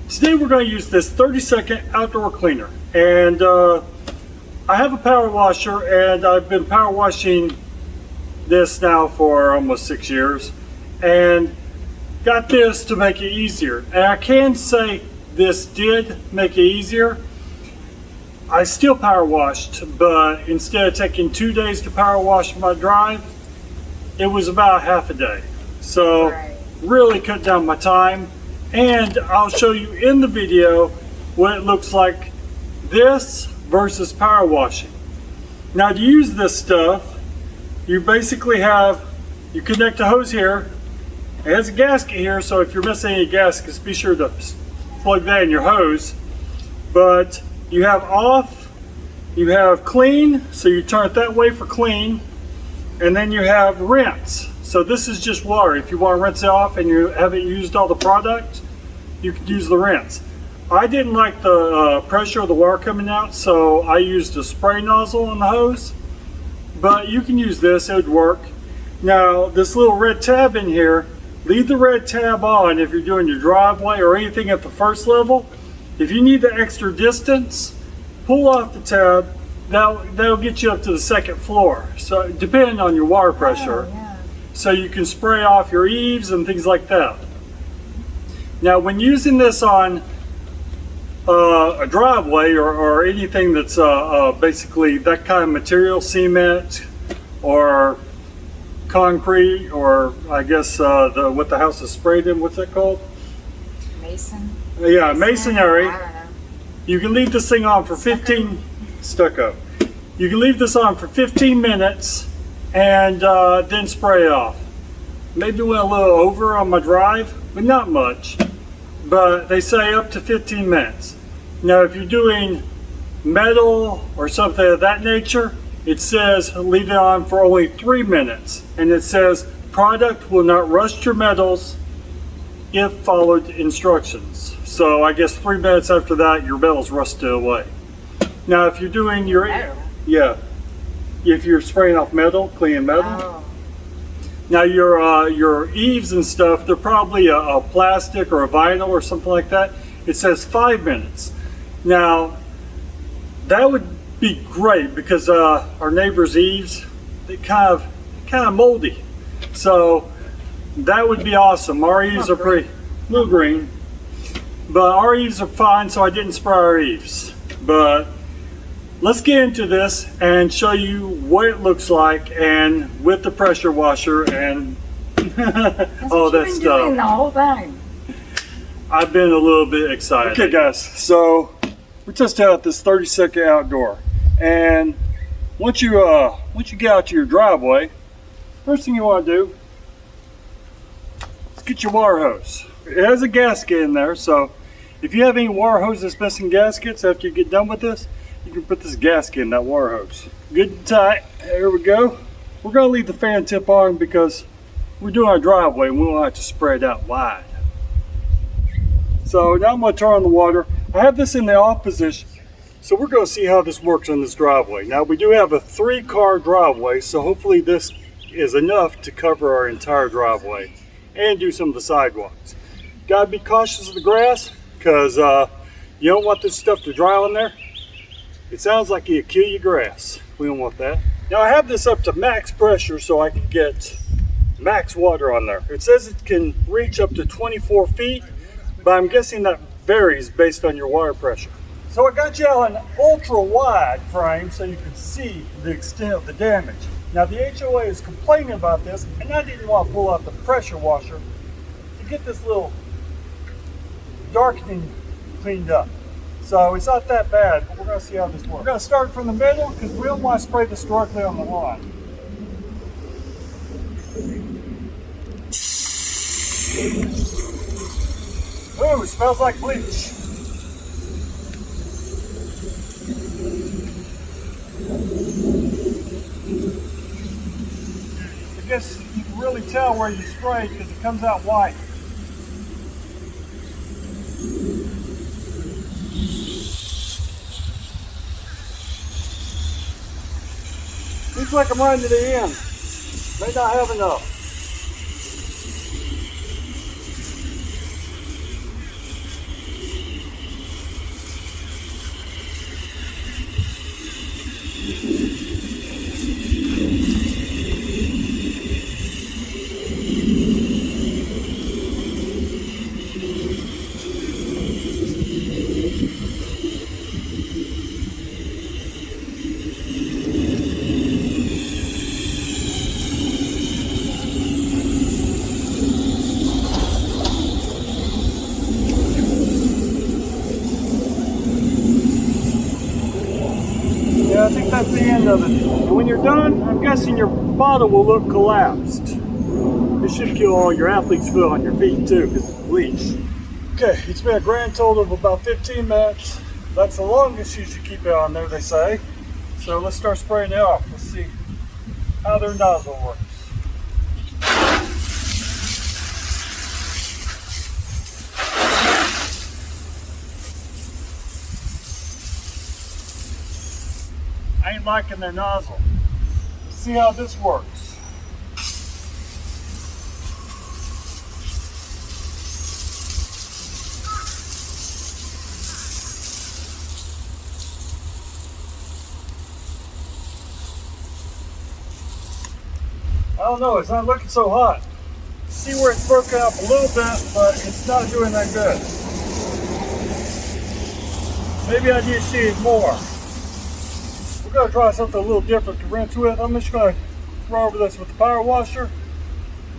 Today we're going to use this 30-second outdoor cleaner, and I have a power washer, and I've been power washing this now for almost 6 years, and got this to make it easier. And I can say this did make it easier. I still power washed, but instead of taking 2 days to power wash my drive, it was about half a day. So really cut down my time. And I'll show you in the video what it looks like this versus power washing. Now, to use this stuff, you basically you connect a hose here. It has a gasket here, so if you're missing any gaskets, be sure to plug that in your hose. But you have off, you have clean, so you turn it that way for clean, and then you have rinse. So this is just water. If you want to rinse it off and you haven't used all the product, you can use the rinse. I didn't like the pressure of the water coming out, so I used a spray nozzle on the hose, but you can use this, it would work. Now, this little red tab in here, leave the red tab on if you're doing your driveway or anything at the first level. If you need the extra distance, pull off the tab. That'll get you up to the second floor, so depending on your water pressure. So you can spray off your eaves and things like that. Now, when using this on a driveway or anything that's basically that kind of material, cement or concrete, or I guess what the house is sprayed in, what's that called? Mason? Yeah, masonry. I don't know. You can leave this thing on for 15, stucco. You can leave this on for 15 minutes and then spray it off. Maybe went a little over on my drive, but not much. But they say up to 15 minutes. Now, if you're doing metal or something of that nature, it says leave it on for only 3 minutes. And it says product will not rust your metals if followed instructions. So I guess 3 minutes after that, your metals rusted away. Now, if you're doing your if you're spraying off metal, cleaning metal. Oh. Now your eaves and stuff, they're probably a plastic or a vinyl or something like that. It says 5 minutes. Now, that would be great because our neighbor's eaves, they kind of moldy. So that would be awesome. Our eaves are pretty blue green, but our eaves are fine, so I didn't spray our eaves. But let's get into this and show you what it looks like, and with the pressure washer and all that stuff. Doing the whole thing. I've been a little bit excited. Okay, guys, so we're testing out this 30-second outdoor, and once you get out to your driveway, first thing you want to do is get your water hose. It has a gasket in there, so if you have any water hose that's missing gaskets after you get done with this, you can put this gasket in that water hose. Good and tight. There we go. We're going to leave the fan tip on because we're doing our driveway and we don't have to spread it out wide. So now I'm going to turn on the water. I have this in the off position, so we're going to see how this works on this driveway. Now, we do have a 3-car driveway, so hopefully this is enough to cover our entire driveway and do some of the sidewalks. Got to be cautious of the grass because you don't want this stuff to dry on there. It sounds like you kill your grass. We don't want that. Now, I have this up to max pressure so I can get max water on there. It says it can reach up to 24 feet, but I'm guessing that varies based on your water pressure. So I got you on an ultra wide frame so you can see the extent of the damage. Now, the HOA is complaining about this, and I didn't want to pull out the pressure washer to get this little darkening cleaned up. So it's not that bad, but we're going to see how this works. We're going to start from the middle because we don't want to spray this directly on the lawn. Ooh, it smells like bleach. I guess you can really tell where you sprayed because it comes out white. Looks like I'm running to the end. May not have enough. Yeah, I think that's the end of it. And when you're done, I'm guessing your bottle will look collapsed. It should kill all your athlete's foot on your feet too, because it's bleach. Okay, it's been a grand total of about 15 minutes. That's the longest you should keep it on there, they say. So let's start spraying it off. Let's see how their nozzle works. I ain't liking their nozzle. Let's see how this works. I don't know, it's not looking so hot. See where it's broken up a little bit, but it's not doing that good. Maybe I need to see it more. We're going to try something a little different to rinse with. I'm just going to throw over this with the power washer.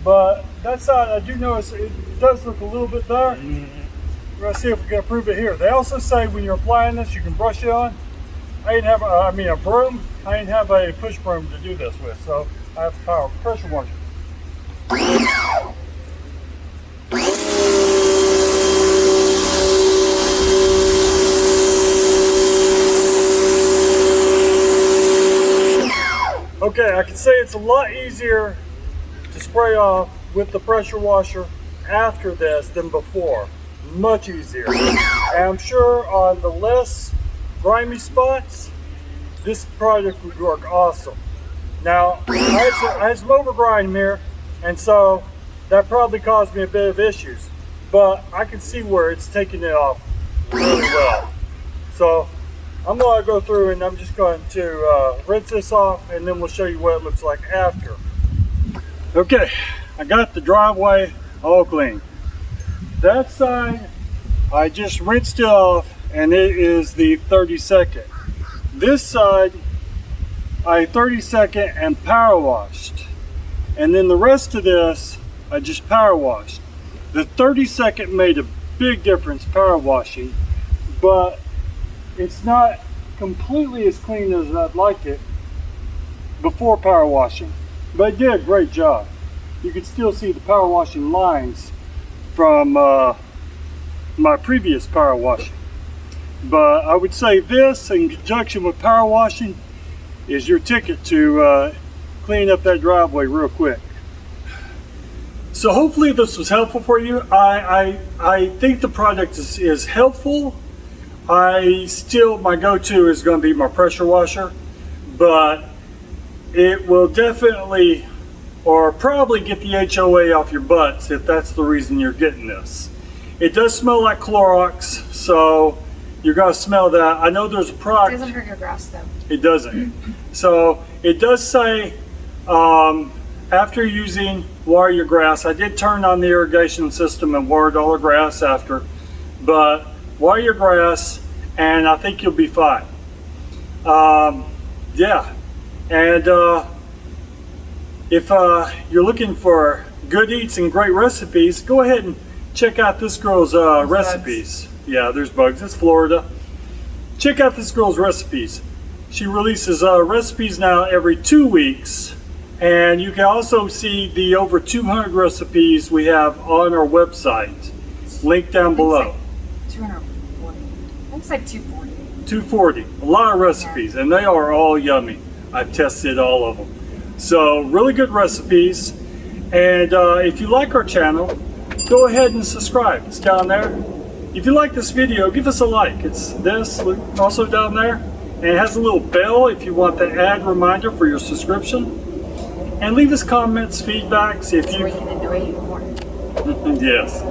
But that side, I do notice it does look a little bit better. We're going to see if we can improve it here. They also say when you're applying this, you can brush it on. I didn't have a broom. I didn't have a push broom to do this with, so I have a pressure washer. Okay, I can say it's a lot easier to spray off with the pressure washer after this than before. Much easier. And I'm sure on the less grimy spots, this product would work awesome. Now, I had some overgrinding here, and so that probably caused me a bit of issues. But I can see where it's taking it off really well. So I'm going to go through and I'm just going to rinse this off, and then we'll show you what it looks like after. Okay, I got the driveway all clean. That side, I just rinsed it off, and it is the 30-second. This side, I 30-second and power washed. And then the rest of this, I just power washed. The 30-second made a big difference power washing, but it's not completely as clean as I'd like it before power washing. But it did a great job. You can still see the power washing lines from my previous power washing. But I would say this, in conjunction with power washing, is your ticket to clean up that driveway real quick. So hopefully this was helpful for you. I think the product is helpful. My go-to is going to be my pressure washer, but it will definitely or probably get the HOA off your butts if that's the reason you're getting this. It does smell like Clorox, so you're going to smell that. I know there's a product. It doesn't hurt your grass though. It doesn't. So it does say after using, water your grass. I did turn on the irrigation system and watered all the grass after, but water your grass and I think you'll be fine. Yeah, and if you're looking for good eats and great recipes, go ahead and check out this girl's recipes. Bugs. Yeah, there's bugs. It's Florida. Check out this girl's recipes. She releases recipes now every 2 weeks, and you can also see the over 200 recipes we have on our website. Link down below. 240. Looks like 240. 240. A lot of recipes, and they are all yummy. I've tested all of them. So really good recipes. And if you like our channel, go ahead and subscribe. It's down there. If you like this video, give us a like. It's this also down there. And it has a little bell if you want the ad reminder for your subscription. And leave us comments, feedbacks if you... Yes.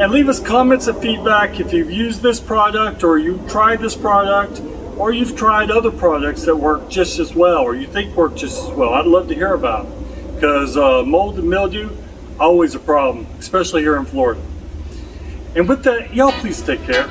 And leave us comments and feedback if you've used this product or you tried this product or you've tried other products that work just as well, or you think work just as well. I'd love to hear about it, because mold and mildew, always a problem, especially here in Florida. And with that, y'all please take care.